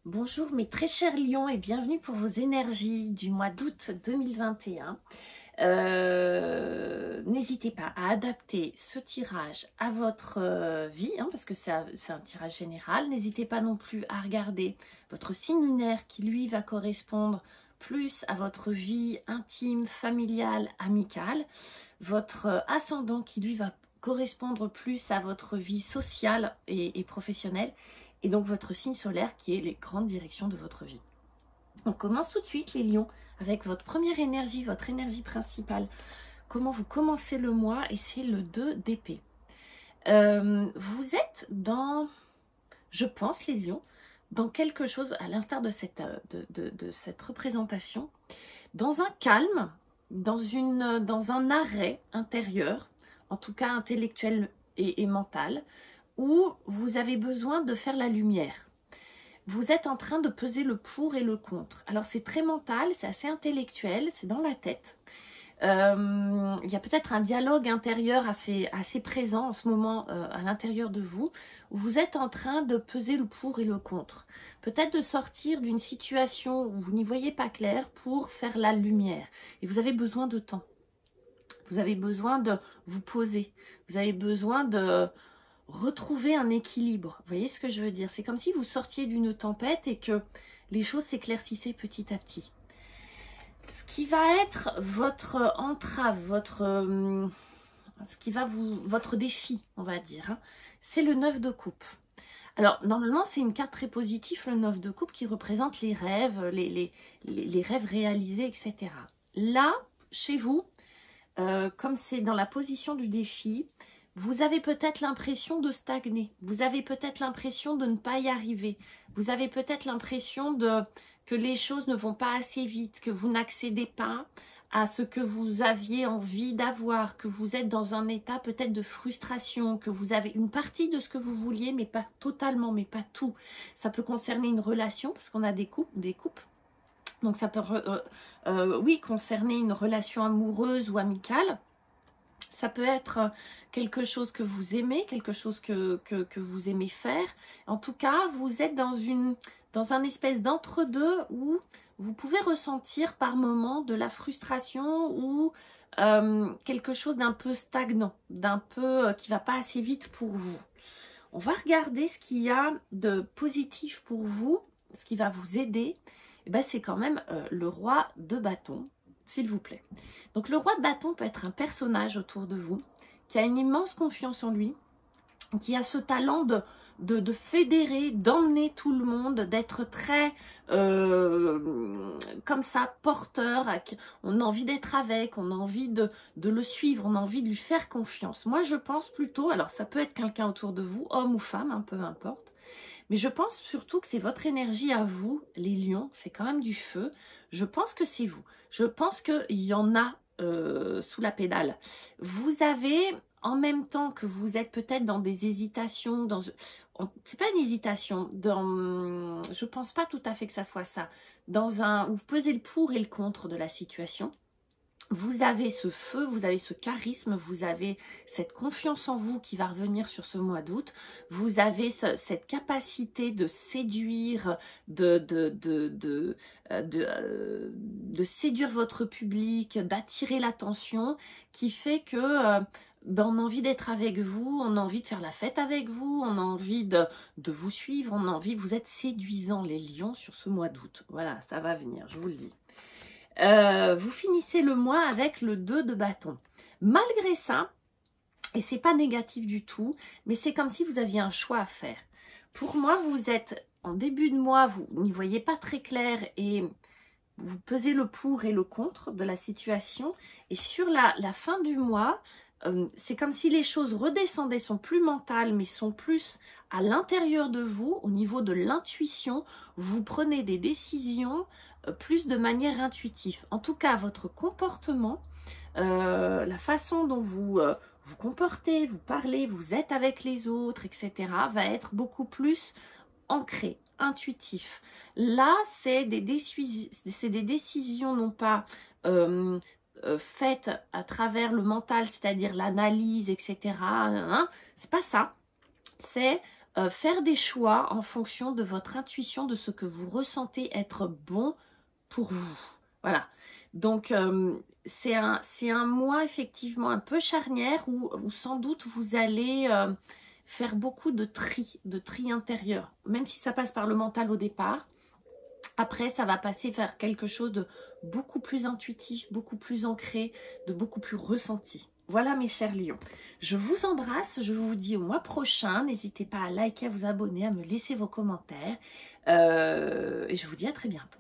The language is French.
Bonjour mes très chers lions et bienvenue pour vos énergies du mois d'août 2021. N'hésitez pas à adapter ce tirage à votre vie, parce que c'est un tirage général. N'hésitez pas non plus à regarder votre signe lunaire qui lui va correspondre plus à votre vie intime, familiale, amicale. Votre ascendant qui lui va correspondre plus à votre vie sociale et professionnelle. Et donc votre signe solaire qui est les grandes directions de votre vie. On commence tout de suite les lions avec votre première énergie, votre énergie principale. Comment vous commencez le mois et c'est le 2 d'épée. Vous êtes dans, je pense les lions, dans quelque chose, à l'instar de cette représentation, dans un calme, dans un arrêt intérieur, en tout cas intellectuel et mental, où vous avez besoin de faire la lumière. Vous êtes en train de peser le pour et le contre. Alors c'est très mental, c'est assez intellectuel, c'est dans la tête. Il y a peut-être un dialogue intérieur assez présent en ce moment à l'intérieur de vous, où vous êtes en train de peser le pour et le contre. Peut-être de sortir d'une situation où vous n'y voyez pas clair pour faire la lumière. Et vous avez besoin de temps. Vous avez besoin de vous poser. Vous avez besoin de retrouver un équilibre. Vous voyez ce que je veux dire? C'est comme si vous sortiez d'une tempête et que les choses s'éclaircissaient petit à petit. Ce qui va être votre entrave, votre défi, on va dire, c'est le 9 de coupe. Alors, normalement, c'est une carte très positive, le 9 de coupe, qui représente les rêves, les rêves réalisés, etc. Là, chez vous, comme c'est dans la position du défi, vous avez peut-être l'impression de stagner. Vous avez peut-être l'impression de ne pas y arriver. Vous avez peut-être l'impression que les choses ne vont pas assez vite, que vous n'accédez pas à ce que vous aviez envie d'avoir, que vous êtes dans un état peut-être de frustration, que vous avez une partie de ce que vous vouliez, mais pas totalement, mais pas tout. Ça peut concerner une relation, parce qu'on a des coupes. Donc ça peut, oui, concerner une relation amoureuse ou amicale. Ça peut être quelque chose que vous aimez, quelque chose que vous aimez faire. En tout cas, vous êtes dans un espèce d'entre-deux où vous pouvez ressentir par moments de la frustration ou quelque chose d'un peu stagnant, d'un peu qui ne va pas assez vite pour vous. On va regarder ce qu'il y a de positif pour vous, ce qui va vous aider. C'est quand même le roi de bâton, s'il vous plaît. Donc le roi de bâton peut être un personnage autour de vous qui a une immense confiance en lui, qui a ce talent de fédérer, d'emmener tout le monde, d'être très comme ça, porteur, on a envie d'être avec, on a envie de le suivre, on a envie de lui faire confiance. Moi je pense plutôt, alors ça peut être quelqu'un autour de vous, homme ou femme, peu importe, mais je pense surtout que c'est votre énergie à vous, les lions, c'est quand même du feu. Je pense que c'est vous. Je pense qu'il y en a sous la pédale. Vous avez, en même temps que vous êtes peut-être dans des hésitations, c'est pas une hésitation, je pense pas tout à fait que ça soit ça, où vous pesez le pour et le contre de la situation. Vous avez ce feu, vous avez ce charisme, vous avez cette confiance en vous qui va revenir sur ce mois d'août. Vous avez cette capacité de séduire, de séduire votre public, d'attirer l'attention, qui fait que on a envie d'être avec vous, on a envie de faire la fête avec vous, on a envie de vous suivre, vous êtes séduisants les lions sur ce mois d'août. Voilà, ça va venir, je vous le dis. Vous finissez le mois avec le 2 de bâton. Malgré ça, et c'est pas négatif du tout, mais c'est comme si vous aviez un choix à faire. Pour moi, vous êtes en début de mois, vous n'y voyez pas très clair et vous pesez le pour et le contre de la situation. Et sur la fin du mois, c'est comme si les choses redescendaient, sont plus mentales, mais sont plus à l'intérieur de vous, au niveau de l'intuition. Vous prenez des décisions plus de manière intuitive. En tout cas, votre comportement, la façon dont vous vous comportez, vous parlez, vous êtes avec les autres, etc., va être beaucoup plus ancré, intuitif. Là, c'est des décisions non pas faites à travers le mental, c'est-à-dire l'analyse, etc. C'est pas ça. C'est faire des choix en fonction de votre intuition, de ce que vous ressentez être bon pour vous. Voilà. Donc, c'est un mois effectivement un peu charnière où sans doute vous allez faire beaucoup de tri intérieur. Même si ça passe par le mental au départ, après ça va passer vers quelque chose de beaucoup plus intuitif, beaucoup plus ancré, de beaucoup plus ressenti. Voilà mes chers lions, je vous embrasse, je vous dis au mois prochain, n'hésitez pas à liker, à vous abonner, à me laisser vos commentaires et je vous dis à très bientôt.